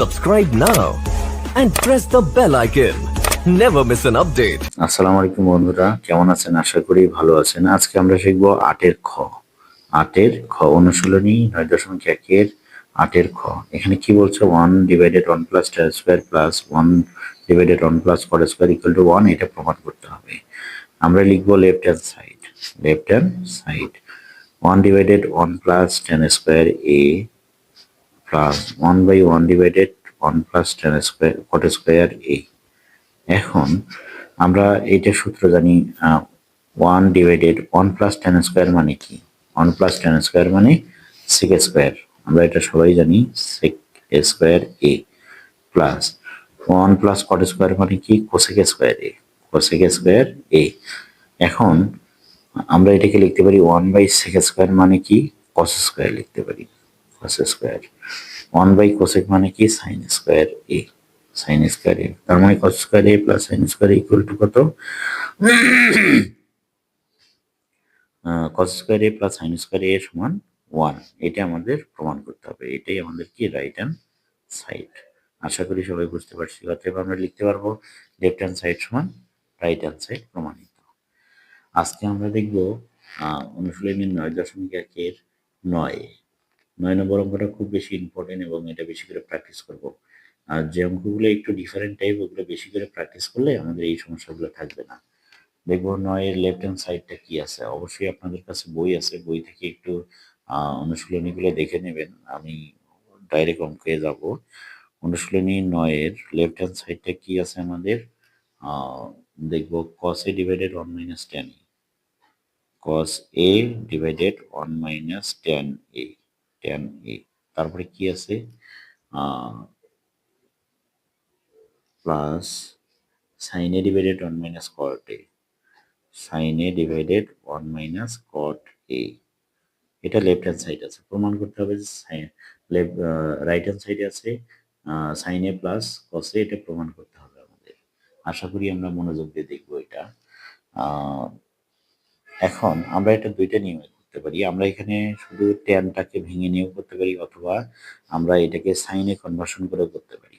Subscribe now and press the bell icon. Never miss an update. আসসালামু আলাইকুম বন্ধুরা, কেমন আছেন? আশা করি ভালো আছেন। আজকে আমরা শিখব আটের খ। আটের খ অনুশীলনী 9.1 আটের খ। এখানে কি বলছে? 1 divided 1 plus tan square plus 1 divided 1 plus cot square equal to 1, এটা প্রমাণ করতে হবে। আমরা লিখবো left hand side. Left hand side 1 divided 1 plus tan square A plus 1 by 1 divided 1 plus tan square cot square A. এখন আমরা এইটা সূত্র জানি, 1 ডিভাইডেড 1 প্লাস টেন স্কোয়ার মানে কি? 1 প্লাস টেন স্কোয়ার মানে সেক স্কোয়ার, আমরা এটা সবাই জানি, sec square A plus 1 plus cot square মানে কি? Cosec square A, cosec square A. এখন আমরা এটাকে লিখতে পারি 1 বাই সেক স্কোয়ার মানে কি? কস স্কোয়ার লিখতে পারি, কস স্কোয়ার। 1 বাই কোসেক মানে কি? সাইন স্কোয়ার এ, সাইন স্কোয়ার এ। তার মানে cos square A plus sine square equal two কত? Cos square A plus sine square এ সমান 1। এটা আমাদের প্রমাণ করতে হবে। এটাই আমাদের কি? Right hand side. আশা করি সবাই বুঝতে পারছি। অতএব আমরা লিখতে পারবো লেফট হ্যান্ড সাইড সমান রাইট হ্যান্ড সাইড প্রমাণিত। আজকে আমরা দেখব অনুশীলনী 9.1 9 নম্বর অঙ্কটা খুব বেশি ইম্পর্টেন্ট এবং এটা বেশি করে প্র্যাকটিস করব। আর যে অঙ্কগুলো একটু ডিফারেন্ট টাইপ, ওগুলো বেশি করে প্র্যাকটিস করলে আমাদের এই সমস্যাগুলো থাকবে না। দেখবো 9-এর লেফট হ্যান্ড সাইডটা কি আছে। অবশ্যই আপনাদের কাছে বই আছে, বই থেকে একটু অনুশীলনীগুলো দেখে নেবেন। আমি ডাইরেক্ট অঙ্কে যাব। অনুশীলনী 9-এর লেফট হ্যান্ড সাইডটা কি আছে আমাদের? দেখবো cos a divided 1 minus tan a, cos a divided 1 minus tan a, tan a। তারপরে কি আছে? Plus sin a divided 1 minus cot a, sin a divided 1 minus cot a। এটা লেফট হ্যান্ড সাইড আছে। প্রমাণ করতে হবে যে রাইট হ্যান্ড সাইডে আছে sin a plus cos a, এটা প্রমাণ করতে হবে আমাদের। আশা করি আমরা মনোযোগ দিয়ে দেখবো এটা। এখন আমরা এটা দুইটা নিয়মে করতে পারি। আমরা এখানে শুধু ট্যানটাকে ভেঙে নিয়েও করতে পারি, অথবা আমরা এটাকে সাইনে কনভার্সন করেও করতে পারি।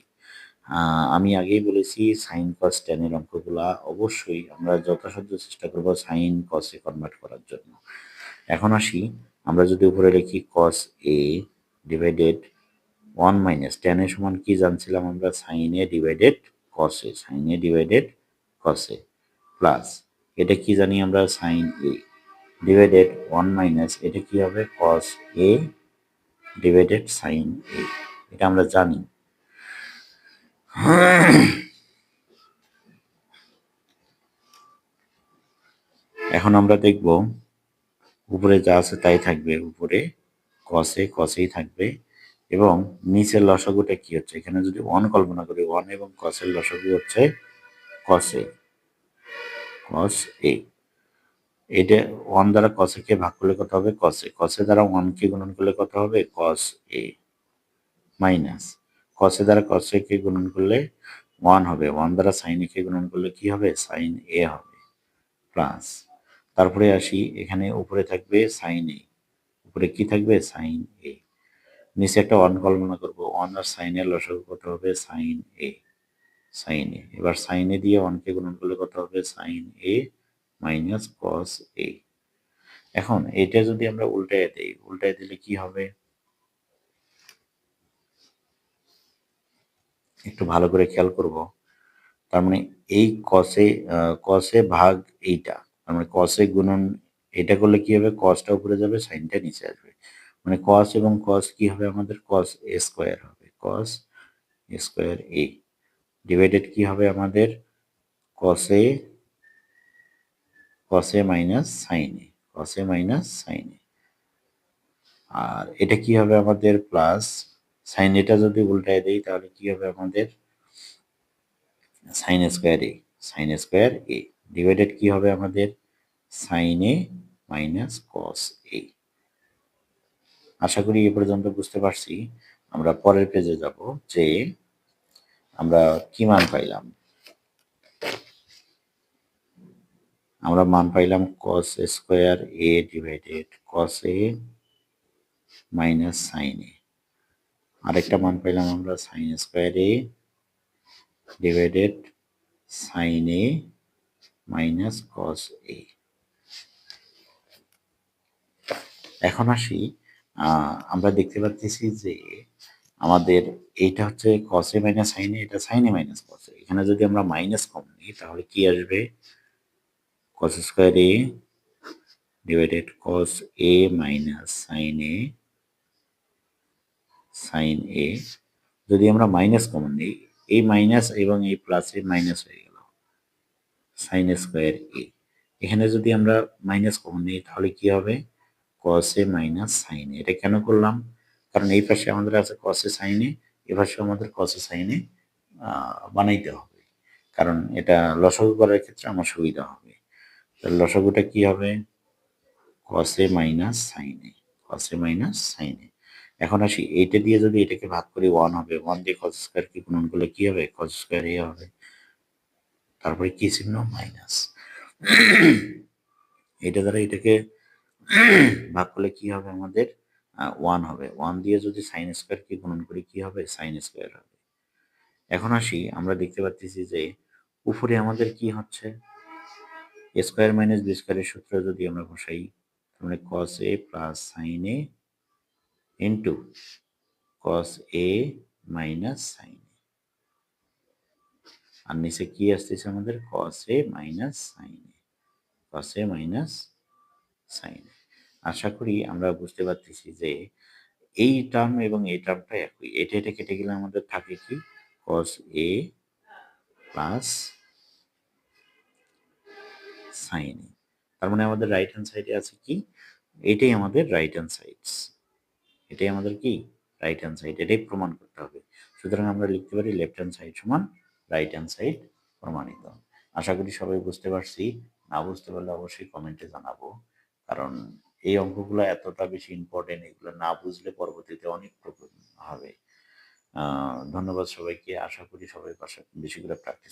আমি আগেই বলেছি সাইন কস ট্যানের অঙ্কগুলা অবশ্যই আমরা যথাসাধ্য চেষ্টা করবো সাইন কসে কনভার্ট করার জন্য। এখন আসি, আমরা যদি উপরে লিখি কস এ ডিভাইডেড 1 মাইনাস ট্যান এ সমান কি জানছিলাম আমরা? সাইন এ ডিভাইডেড কসে, সাইন এ ডিভাইডেড কসে প্লাস এটা কি জানি আমরা? সাইন এ ডিভাইডেড 1 মাইনাস এটা কি হবে? কস এ ডিভাইডেড সাইন এ, এটা আমরা জানি। এখন আমরা দেখব উপরে যা আছে তাই থাকবে, উপরে কসে কসেই থাকবে এবং নিচের লসাগুটা কি হচ্ছে? এখানে যদি 1 কল্পনা করি, 1 এবং কসের লসাগু হচ্ছে কসে, কস এ। এটা 1 দ্বারা কসে কে ভাগ করলে কত হবে? কসে। কসে দ্বারা 1 কে গুণন করলে কত হবে? কস এ মাইনাস কসে দ্বারা কসে কে গুণন করলে 1 হবে, 1 দ্বারা সাইন এ কে গুণন করলে কি হবে? সাইন এ হবে প্লাস তারপরে আসি, এখানে উপরে থাকবে সাইন এ, উপরে কি থাকবে? সাইন এ। নিচে একটা 1 কল্পনা করবো, 1 আর সাইন এর লসাগু কত হবে? সাইন এ, সাইন এ। এবার সাইন এ দিয়ে 1 কে গুণন করলে কত হবে? সাইন এ মাইনাস কস এ। এখন এটা যদি আমরা উল্টায় দেই, উল্টায় দিলে কি হবে? একটু ভালো করে খেয়াল করব। তার মানে এই কসে, কসে ভাগ এইটা, তার মানে কসে গুণন এটা করলে কি হবে? কসটা উপরে যাবে, সাইনটা নিচে আসবে। মানে কস এবং কস কি হবে আমাদের? কস এ স্কোয়ার হবে, কস স্কোয়ার এ ডিভাইডেড কি হবে আমাদের? কসে, কসে মাইনাস সাইনে, কসে মাইনাস সাইনে। আর এটা কি হবে আমাদের? প্লাস সাইন এটা যদি উল্টায় দেই তাহলে কি হবে আমাদের? সাইন স্কোয়ার এ, সাইন স্কোয়ার এ ডিভাইডেড কি হবে আমাদের? সাইন এ মাইনাস কস এ। আশা করি এ পর্যন্ত বুঝতে পারছি। আমরা পরের পেজে যাব, যে আমরা কি মান পাইলাম? আমরা মান পাইলাম কস স্কোয়ার এ ডিভাইডেড কস এ মাইনাস সাইন এ। আরেকটা মান পাইলাম আমরা সাইন স্কোয়ার এ ডিভাইডেড সাইন এ মাইনাস কস এ। এখন আসি, আমরা দেখতে পাচ্ছি যে আমাদের এইটা হচ্ছে কস এ মাইনাস সাইন এ, এটা সাইন এ মাইনাস কস এ। এখানে যদি আমরা মাইনাস কমন নিই তাহলে কি আসবে? কস স্কোয়ার এ ডিভাইডেড কস এ মাইনাস সাইন এ সাইন এ। যদি আমরা মাইনাস কমন নিই, এই মাইনাস এবং এই প্লাসে মাইনাস হয়ে গেল, সাইন স্কোয়ার এ। এখানে যদি আমরা মাইনাস কমন নিই তাহলে কি হবে? কস এ মাইনাস সাইন এ। এটা কেন করলাম? কারণ এই পাশে আমাদের আছে কস এ সাইন এ, এ পাশে আমাদের কস এ সাইন এ বানাইতে হবে, কারণ এটা লসাগু করার ক্ষেত্রে আমার সুবিধা হবে। তাহলে লসাগুটা কি হবে? কস এ মাইনাস সাইন এ, কস এ মাইনাস সাইন এ। এখন আসি, এইটা দিয়ে যদি এটাকে ভাগ করি 1 হবে, 1 দিয়ে কস স্কয়ার কি গুণন করলে কি হবে? কস স্কয়ার এ হবে, তারপরে কি চিহ্ন? মাইনাস। এটা দ্বারা এটাকে ভাগ করলে কি হবে আমাদের? 1 হবে। 1 দিয়ে যদি সাইন স্কয়ার কি গুণন করি কি হবে? সাইন স্কয়ার হবে। এখন আসি, আমরা দেখতে পাচ্ছি যে উপরে আমাদের কি হচ্ছে? এ স্কয়ার মাইনাস বি স্কয়ারের সূত্র যদি আমরা বসাই, তাহলে কস এ প্লাস সাইন এ ইন্টু কস এ মাইনাস সাইন এ, আর নিচে কি আসতেছে আমাদের? কস এ মাইনাস সাইন এ, কস এ মাইনাস সাইন এ। আশা করি আমরা বুঝতে পারতেছি যে এই টার্ম এবং এই টার্মটা একই। এটা কেটে গেলে আমাদের থাকে কি? কস এ প্লাস সাইন এ। তার মানে আমাদের রাইট হ্যান্ড সাইডে আছে কি? এটাই আমাদের রাইট হ্যান্ড সাইড, এটাই আমাদের কি? Right hand side. এটাই প্রমাণ করতে হবে। সুতরাং আমরা লিখতে পারি লেফট হ্যান্ড সাইড সমান রাইট হ্যান্ড সাইড প্রমাণিত। আশা করি সবাই বুঝতে পারছি। না বুঝতে পারলে অবশ্যই কমেন্টে জানাবো, কারণ এই অঙ্কগুলো এতটা বেশি ইম্পর্টেন্ট, এগুলো না বুঝলে পরবর্তীতে অনেক প্রবলেম হবে। ধন্যবাদ সবাইকে। আশা করি সবাই বেশি করে প্র্যাকটিস